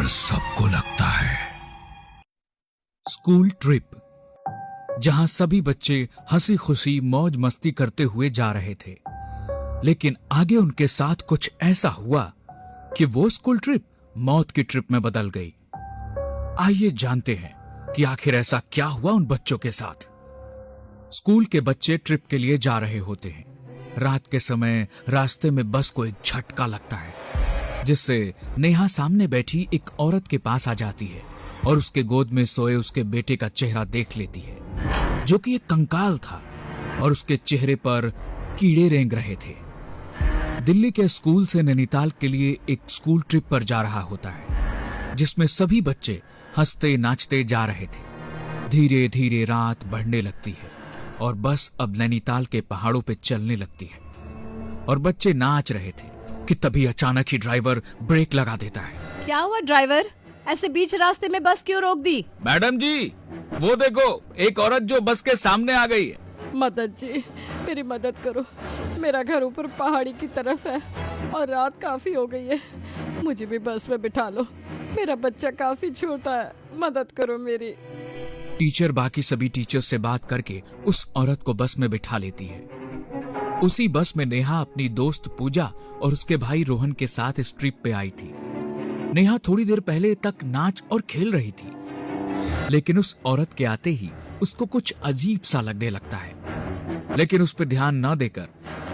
डर सबको लगता है। स्कूल ट्रिप, जहां सभी बच्चे हंसी खुशी मौज मस्ती करते हुए जा रहे थे, लेकिन आगे उनके साथ कुछ ऐसा हुआ कि वो स्कूल ट्रिप मौत की ट्रिप में बदल गई। आइए जानते हैं कि आखिर ऐसा क्या हुआ उन बच्चों के साथ। स्कूल के बच्चे ट्रिप के लिए जा रहे होते हैं। रात के समय रास्ते में बस को एक झटका लगता है, जिससे नेहा सामने बैठी एक औरत के पास आ जाती है और उसके गोद में सोए उसके बेटे का चेहरा देख लेती है, जो कि एक कंकाल था और उसके चेहरे पर कीड़े रेंग रहे थे। दिल्ली के स्कूल से नैनीताल के लिए एक स्कूल ट्रिप पर जा रहा होता है, जिसमें सभी बच्चे हंसते नाचते जा रहे थे। धीरे धीरे रात बढ़ने लगती है और बस अब नैनीताल के पहाड़ों पे चलने लगती है और बच्चे नाच रहे थे कि तभी अचानक ही ड्राइवर ब्रेक लगा देता है। क्या हुआ ड्राइवर, ऐसे बीच रास्ते में बस क्यों रोक दी? मैडम जी, वो देखो एक औरत जो बस के सामने आ गई है। मदद जी, मेरी मदद करो। मेरा घर ऊपर पहाड़ी की तरफ है और रात काफी हो गई है। मुझे भी बस में बिठा लो, मेरा बच्चा काफी छोटा है, मदद करो मेरी। टीचर बाकी सभी टीचर से बात करके उस औरत को बस में बिठा लेती है। उसी बस में नेहा अपनी दोस्त पूजा और उसके भाई रोहन के साथ इस ट्रिप पे आई थी। नेहा थोड़ी देर पहले तक नाच और खेल रही थी, लेकिन उस औरत के आते ही उसको कुछ अजीब सा लगने लगता है। लेकिन उस पर ध्यान न देकर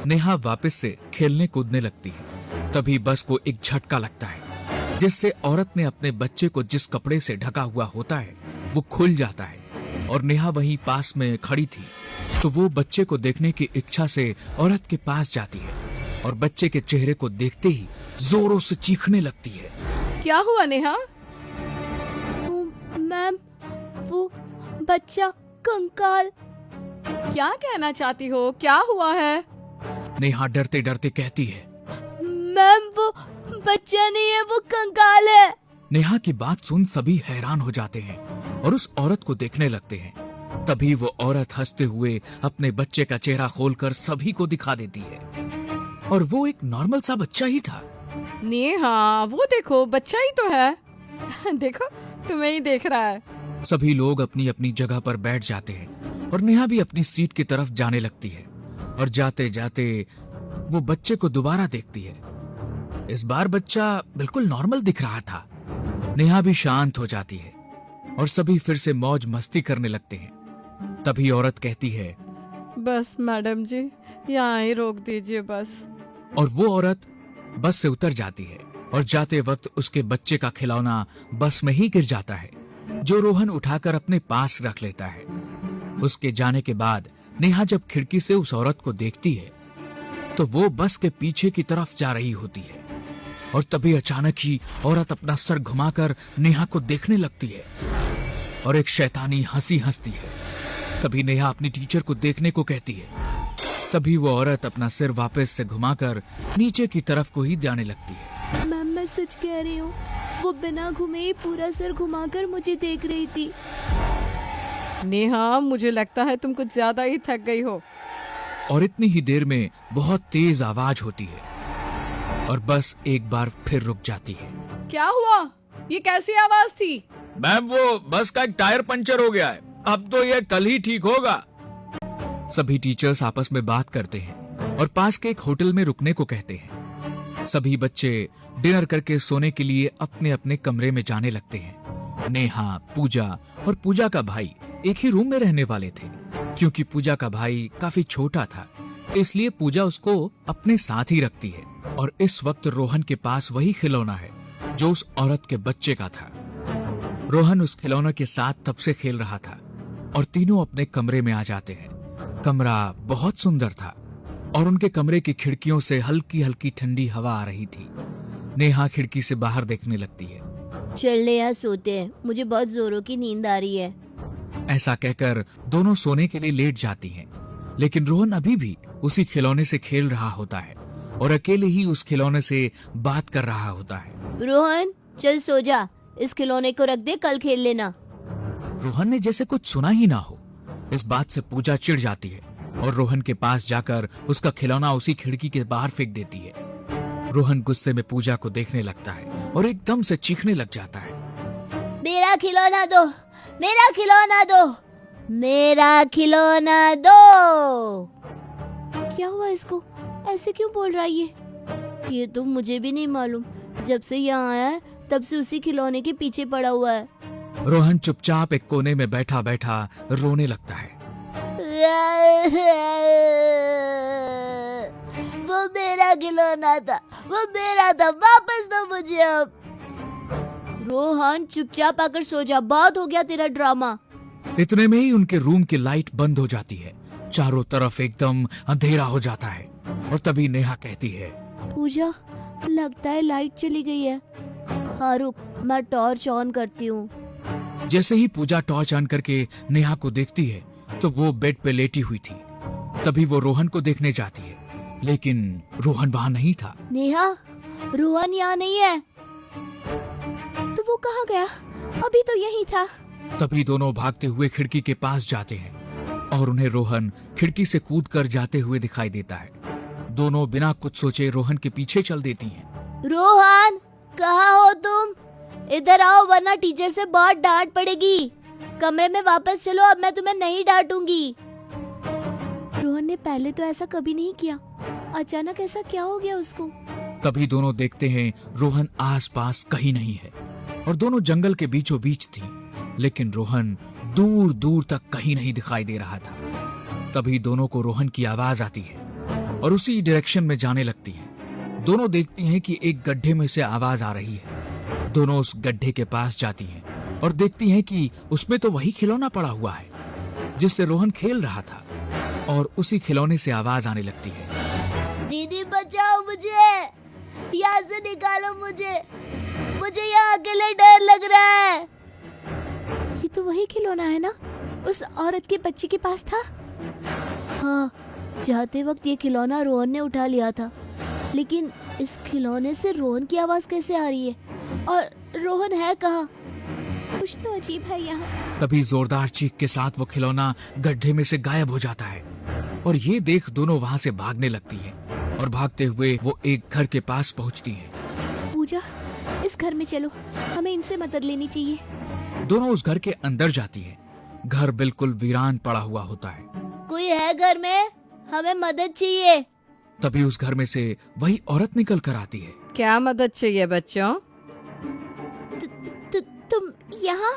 नेहा वापस से खेलने कूदने लगती है। तभी बस को एक झटका लगता है, जिससे औरत ने अपने बच्चे को जिस कपड़े से ढका हुआ होता है वो खुल जाता है और नेहा वहीं पास में खड़ी थी, तो वो बच्चे को देखने की इच्छा से औरत के पास जाती है और बच्चे के चेहरे को देखते ही जोरों से चीखने लगती है। क्या हुआ नेहा? मैम, वो बच्चा कंकाल। क्या कहना चाहती हो, क्या हुआ है? नेहा डरते डरते कहती है। मैम, वो बच्चा नहीं है, वो कंकाल है। नेहा की बात सुन सभी हैरान हो जाते हैं और उस औरत को देखने लगते हैं। तभी वो औरत हंसते हुए अपने बच्चे का चेहरा खोलकर सभी को दिखा देती है और वो एक नॉर्मल सा बच्चा ही था। नेहा, वो देखो बच्चा ही तो है। देखो, तुम्हें ही देख रहा है। सभी लोग अपनी अपनी जगह पर बैठ जाते हैं और नेहा भी अपनी सीट की तरफ जाने लगती है और जाते जाते वो बच्चे को दोबारा देखती है। इस बार बच्चा बिल्कुल नॉर्मल दिख रहा था। नेहा भी शांत हो जाती है और सभी फिर से मौज मस्ती करने लगते हैं। तभी औरत कहती है, बस मैडम जी, यहाँ ही रोक दीजिए बस। और वो औरत बस से उतर जाती है और जाते वक्त उसके बच्चे का खिलौना बस में ही गिर जाता है, जो रोहन उठाकर अपने पास रख लेता है। उसके जाने के बाद नेहा जब खिड़की से उस औरत को देखती है तो वो बस के पीछे की तरफ जा रही होती है और तभी अचानक ही औरत अपना सर घुमाकर नेहा को देखने लगती है और एक शैतानी हंसी हंसती है। तभी नेहा अपनी टीचर को देखने को कहती है। तभी वो औरत अपना सिर वापस से घुमाकर नीचे की तरफ को ही जाने लगती है। मैम, मैं सच कह रही हूँ, वो बिना घुमे ही पूरा सर घुमाकर मुझे देख रही थी। नेहा, मुझे लगता है तुम कुछ ज्यादा ही थक गई हो। और इतनी ही देर में बहुत तेज आवाज होती है और बस एक बार फिर रुक जाती है। क्या हुआ? ये कैसी आवाज थी? मैम, वो बस का एक टायर पंचर हो गया है, अब तो ये कल ही ठीक होगा। सभी टीचर्स आपस में बात करते हैं और पास के एक होटल में रुकने को कहते हैं। सभी बच्चे डिनर करके सोने के लिए अपने अपने कमरे में जाने लगते हैं। नेहा, पूजा और पूजा का भाई एक ही रूम में रहने वाले थे, क्योंकि पूजा का भाई काफी छोटा था, इसलिए पूजा उसको अपने साथ ही रखती है। और इस वक्त रोहन के पास वही खिलौना है जो उस औरत के बच्चे का था। रोहन उस खिलौने के साथ तब से खेल रहा था और तीनों अपने कमरे में आ जाते हैं। कमरा बहुत सुंदर था और उनके कमरे की खिड़कियों से हल्की हल्की ठंडी हवा आ रही थी। नेहा खिड़की से बाहर देखने लगती है। चल नेहा, सोते हैं, मुझे बहुत जोरों की नींद आ रही है। ऐसा कहकर दोनों सोने के लिए लेट जाती हैं, लेकिन रोहन अभी भी उसी खिलौने से खेल रहा होता है और अकेले ही उस खिलौने से बात कर रहा होता है। रोहन, चल सो जा, इस खिलौने को रख दे, कल खेल लेना। रोहन ने जैसे कुछ सुना ही ना हो। इस बात से पूजा चिढ़ जाती है और रोहन के पास जाकर उसका खिलौना उसी खिड़की के बाहर फेंक देती है। रोहन गुस्से में पूजा को देखने लगता है और एकदम से चीखने लग जाता है। मेरा खिलौना दो, मेरा खिलौना दो, मेरा खिलौना दो। क्या हुआ इसको, ऐसे क्यों बोल रहा है ये तो मुझे भी नहीं मालूम। जब से यहाँ आया है तब से उसी खिलौने के पीछे पड़ा हुआ है। रोहन चुपचाप एक कोने में बैठा बैठा रोने लगता है। वो मेरा खिलौना था, वो मेरा था, वापस दो मुझे अब। रोहन चुपचाप आकर सो जा, बहुत हो गया तेरा ड्रामा। इतने में ही उनके रूम की लाइट बंद हो जाती है। चारों तरफ एकदम अंधेरा हो जाता है और तभी नेहा कहती है, पूजा लगता है लाइट चली गई है। हाँ रुक, मैं टॉर्च ऑन करती हूँ। जैसे ही पूजा टॉर्च ऑन करके नेहा को देखती है तो वो बेड पे लेटी हुई थी। तभी वो रोहन को देखने जाती है, लेकिन रोहन वहाँ नहीं था। नेहा, रोहन यहाँ नहीं है। तो वो कहाँ गया? अभी तो यही था। तभी दोनों भागते हुए खिड़की के पास जाते हैं और उन्हें रोहन खिड़की से कूदकर जाते हुए दिखाई देता है। दोनों बिना कुछ सोचे रोहन के पीछे चल देती हैं। रोहन, कहाँ हो तुम? इधर आओ वरना टीचर से बहुत डांट पड़ेगी। कमरे में वापस चलो, अब मैं तुम्हें नहीं डांटूंगी। रोहन ने पहले तो ऐसा कभी नहीं किया, अचानक ऐसा क्या हो गया उसको? तभी दोनों देखते हैं रोहन आसपास कहीं नहीं है और दोनों जंगल के बीचों बीच थी, लेकिन रोहन दूर दूर तक कहीं नहीं दिखाई दे रहा था। तभी दोनों को रोहन की आवाज आती है और उसी डायरेक्शन में जाने लगती है। दोनों देखती हैं कि एक गड्ढे में से आवाज आ रही है। दोनों उस गड्ढे के पास जाती हैं और देखती हैं कि उसमें तो वही खिलौना पड़ा हुआ है जिससे रोहन खेल रहा था और उसी खिलौने से आवाज आने लगती है। दीदी बचाओ मुझे, यहाँ से निकालो मुझे यहाँ अकेले डर लग रहा है। ये तो वही खिलौना है ना, उस औरत के बच्चे के पास था। हाँ, जाते वक्त ये खिलौना रोहन ने उठा लिया था, लेकिन इस खिलौने से रोहन की आवाज कैसे आ रही है और रोहन है कहाँ? कुछ तो अजीब है यहाँ। तभी जोरदार चीख के साथ वो खिलौना गड्ढे में से गायब हो जाता है और ये देख दोनों वहाँ से भागने लगती हैं और भागते हुए वो एक घर के पास पहुँचती हैं। पूजा, इस घर में चलो, हमें इनसे मदद लेनी चाहिए। दोनों उस घर के अंदर जाती हैं। घर बिल्कुल वीरान पड़ा हुआ होता है। कोई है घर में? हमें मदद चाहिए। तभी उस घर में से वही औरत निकल कर आती है। क्या मदद चाहिए बच्चों? तुम यहाँ?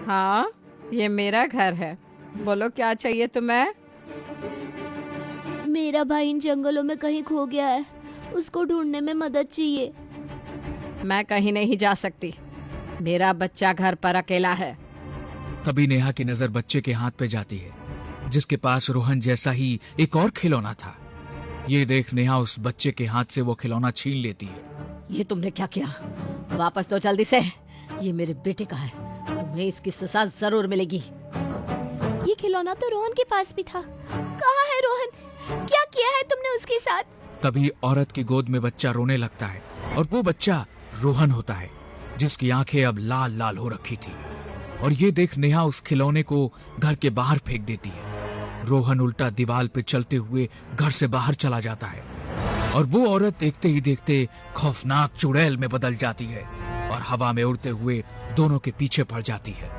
हाँ, ये मेरा घर है। बोलो क्या चाहिए तुम्हें? मेरा भाई इन जंगलों में कहीं खो गया है, उसको ढूंढने में मदद चाहिए। मैं कहीं नहीं जा सकती, मेरा बच्चा घर पर अकेला है। तभी नेहा की नजर बच्चे के हाथ पे जाती है जिसके पास रोहन जैसा ही एक और खिलौना था। ये देख नेहा उस बच्चे के हाथ से वो खिलौना छीन लेती है। ये तुमने क्या किया? वापस दो जल्दी से। ये मेरे बेटे का है, तुम्हें इसकी सजा जरूर मिलेगी। ये खिलौना तो रोहन के पास भी था। कहाँ है रोहन? क्या किया है तुमने उसके साथ? तभी औरत की गोद में बच्चा रोने लगता है और वो बच्चा रोहन होता है जिसकी आंखें अब लाल लाल हो रखी थी। और ये देख नेहा उस खिलौने को घर के बाहर फेंक देती है। रोहन उल्टा दीवार पे चलते हुए घर से बाहर चला जाता है और वो औरत देखते ही देखते खौफनाक चुड़ैल में बदल जाती है और हवा में उड़ते हुए दोनों के पीछे पड़ जाती है।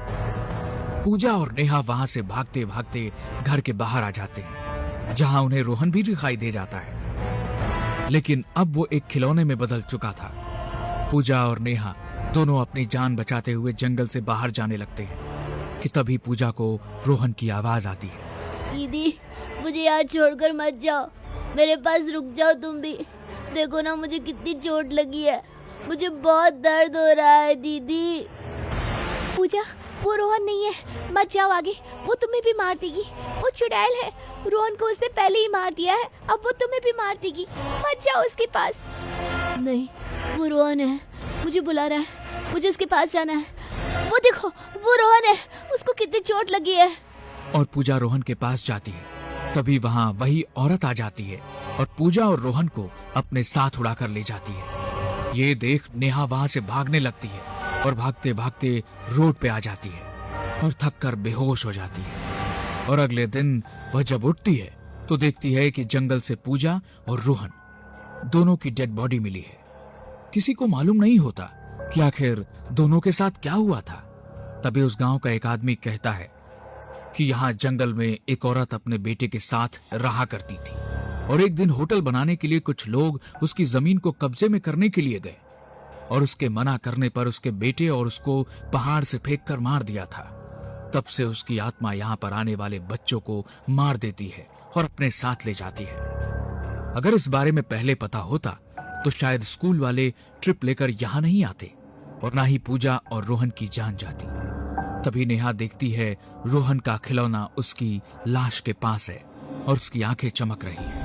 पूजा और नेहा वहां से भागते भागते घर के बाहर आ जाते हैं जहां उन्हें रोहन भी दिखाई दे जाता है, लेकिन अब वो एक खिलौने में बदल चुका था। पूजा और नेहा दोनों अपनी जान बचाते हुए जंगल से बाहर जाने लगते हैं कि तभी पूजा को रोहन की आवाज आती है। दीदी, मुझे यहाँ छोड़कर मत जाओ, मेरे पास रुक जाओ तुम भी। देखो ना मुझे कितनी चोट लगी है, मुझे बहुत दर्द हो रहा है दीदी। पूजा, वो रोहन नहीं है, मत जाओ आगे, वो तुम्हें भी मार देगी। वो चुड़ैल है, रोहन को उसने पहले ही मार दिया है, अब वो तुम्हें भी मार देगी। मत जाओ उसके पास। नहीं, वो रोहन है, मुझे बुला रहा है, मुझे उसके पास जाना है। वो देखो, वो रोहन है, उसको कितनी चोट लगी है। और पूजा रोहन के पास जाती है। तभी वहाँ वही औरत आ जाती है और पूजा और रोहन को अपने साथ उड़ाकर ले जाती है। ये देख नेहा वहाँ से भागने लगती है और भागते भागते रोड पे आ जाती है और थक कर बेहोश हो जाती है। और अगले दिन वह जब उठती है तो देखती है कि जंगल से पूजा और रोहन दोनों की डेड बॉडी मिली है। किसी को मालूम नहीं होता कि आखिर दोनों के साथ क्या हुआ था। तभी उस गांव का एक आदमी कहता है कि यहाँ जंगल में एक औरत अपने बेटे के साथ रहा करती थी और एक दिन होटल बनाने के लिए कुछ लोग उसकी जमीन को कब्जे में करने के लिए गए और उसके मना करने पर उसके बेटे और उसको पहाड़ से फेंक कर मार दिया था। तब से उसकी आत्मा यहाँ पर आने वाले बच्चों को मार देती है और अपने साथ ले जाती है। अगर इस बारे में पहले पता होता तो शायद स्कूल वाले ट्रिप लेकर यहाँ नहीं आते और ना ही पूजा और रोहन की जान जाती। तभी नेहा देखती है रोहन का खिलौना उसकी लाश के पास है और उसकी आंखें चमक रही हैं।